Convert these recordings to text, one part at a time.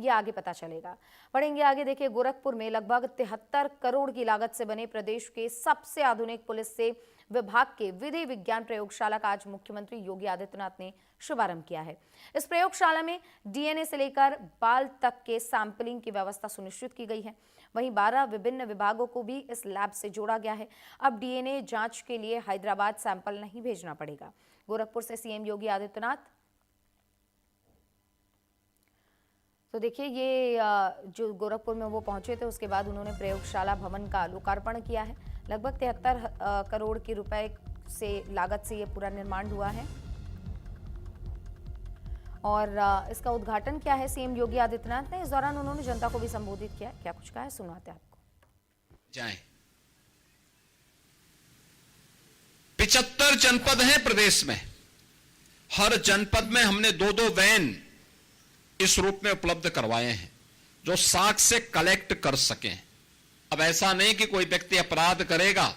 ये आगे पता चलेगा। बढ़ेंगे आगे, देखिए गोरखपुर में लगभग 73 करोड़ की लागत से बने प्रदेश के सबसे आधुनिक पुलिस से विभाग के विधि विज्ञान प्रयोगशाला का आज मुख्यमंत्री योगी आदित्यनाथ ने शुभारंभ किया है। इस प्रयोगशाला में डीएनए से लेकर बाल तक के सैंपलिंग की व्यवस्था सुनिश्चित की गई है। वहीं 12 विभिन्न विभागों को भी इस लैब से जोड़ा गया है। अब डीएनए जांच के लिए हैदराबाद सैंपल नहीं भेजना पड़ेगा। गोरखपुर से सीएम योगी आदित्यनाथ, तो देखिए ये जो गोरखपुर में वो पहुंचे थे, उसके बाद उन्होंने प्रयोगशाला भवन का लोकार्पण किया है। लगभग 73 करोड़ के रुपए से लागत से ये पूरा निर्माण हुआ है और इसका उद्घाटन किया है सीएम योगी आदित्यनाथ ने। इस दौरान उन्होंने जनता को भी संबोधित किया। क्या कुछ कहा है, सुनवाते हैं आपको। 75 जनपद हैं प्रदेश में। हर जनपद में हमने 2-2 वैन इस रूप में उपलब्ध करवाए हैं जो साक्ष्य से कलेक्ट कर सकें। अब ऐसा नहीं कि कोई व्यक्ति अपराध करेगा,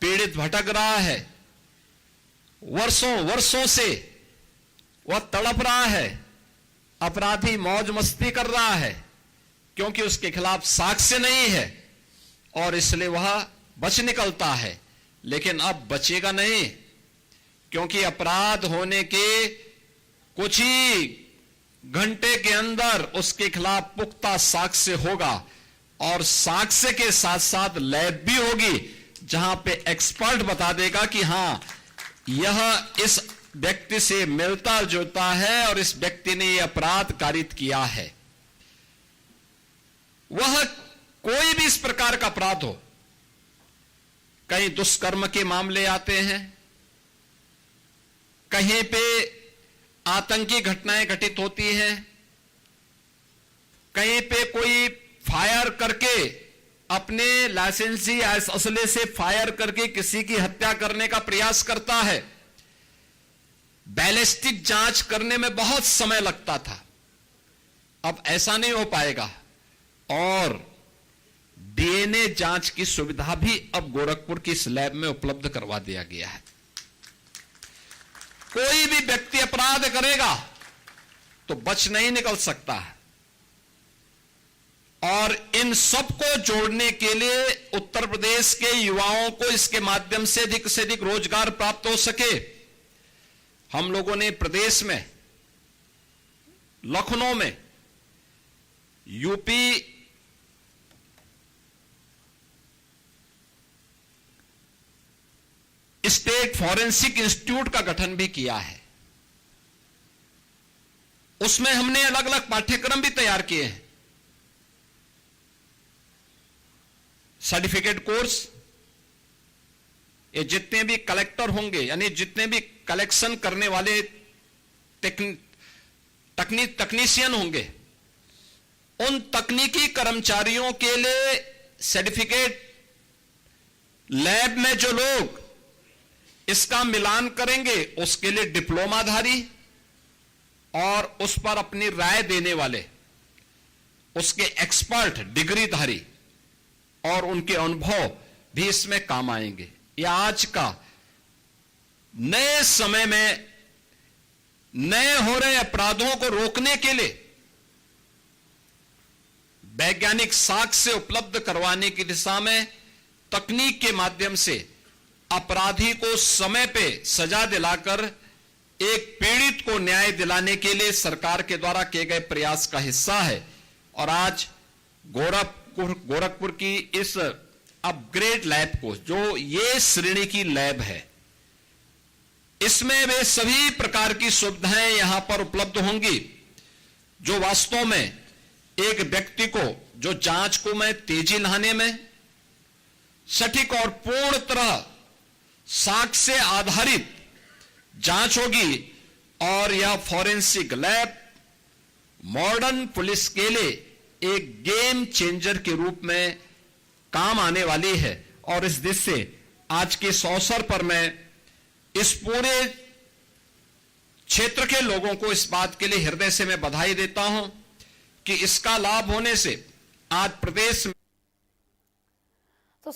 पीड़ित भटक रहा है, वर्षों से वह तड़प रहा है, अपराधी मौज मस्ती कर रहा है क्योंकि उसके खिलाफ साक्ष्य नहीं है और इसलिए वह बच निकलता है। लेकिन अब बचेगा नहीं, क्योंकि अपराध होने के कुछ ही घंटे के अंदर उसके खिलाफ पुख्ता साक्ष्य होगा और साक्ष्य के साथ साथ लैब भी होगी जहां पे एक्सपर्ट बता देगा कि हां यह इस व्यक्ति से मिलता जुलता है और इस व्यक्ति ने यह अपराध कारित किया है। वह कोई भी इस प्रकार का अपराध हो, कहीं दुष्कर्म के मामले आते हैं, कहीं पे आतंकी घटनाएं घटित होती हैं, कहीं पे कोई फायर करके अपने लाइसेंसी असले से फायर करके किसी की हत्या करने का प्रयास करता है। बैलिस्टिक जांच करने में बहुत समय लगता था, अब ऐसा नहीं हो पाएगा और डीएनए जांच की सुविधा भी अब गोरखपुर की इस लैब में उपलब्ध करवा दिया गया है। कोई भी व्यक्ति अपराध करेगा तो बच नहीं निकल सकता है और इन सबको जोड़ने के लिए उत्तर प्रदेश के युवाओं को इसके माध्यम से अधिक रोजगार प्राप्त हो सके, हम लोगों ने प्रदेश में लखनऊ में यूपी स्टेट फॉरेंसिक इंस्टीट्यूट का गठन भी किया है। उसमें हमने अलग अलग पाठ्यक्रम भी तैयार किए हैं। सर्टिफिकेट कोर्स, ये जितने भी कलेक्टर होंगे यानी जितने भी कलेक्शन करने वाले तकनीशियन होंगे, उन तकनीकी कर्मचारियों के लिए सर्टिफिकेट लैब में जो लोग इसका मिलान करेंगे उसके लिए डिप्लोमाधारी और उस पर अपनी राय देने वाले उसके एक्सपर्ट डिग्रीधारी और उनके अनुभव भी इसमें काम आएंगे। यह आज का नए समय में नए हो रहे अपराधों को रोकने के लिए वैज्ञानिक साक्ष्य उपलब्ध करवाने की दिशा में तकनीक के माध्यम से अपराधी को समय पे सजा दिलाकर एक पीड़ित को न्याय दिलाने के लिए सरकार के द्वारा किए गए प्रयास का हिस्सा है। और आज गोरखपुर की इस अपग्रेड लैब को, जो ये श्रेणी की लैब है, इसमें वे सभी प्रकार की सुविधाएं यहां पर उपलब्ध होंगी जो वास्तव में एक व्यक्ति को, जो जांच को में तेजी लाने में, सटीक और पूर्ण तरह साक्ष्य आधारित जांच होगी और यह फॉरेंसिक लैब मॉडर्न पुलिस के लिए एक गेम चेंजर के रूप में काम आने वाली है। और इस दृष्टि से आज के इस अवसर पर मैं इस पूरे क्षेत्र के लोगों को इस बात के लिए हृदय से मैं बधाई देता हूं कि इसका लाभ होने से आज प्रदेश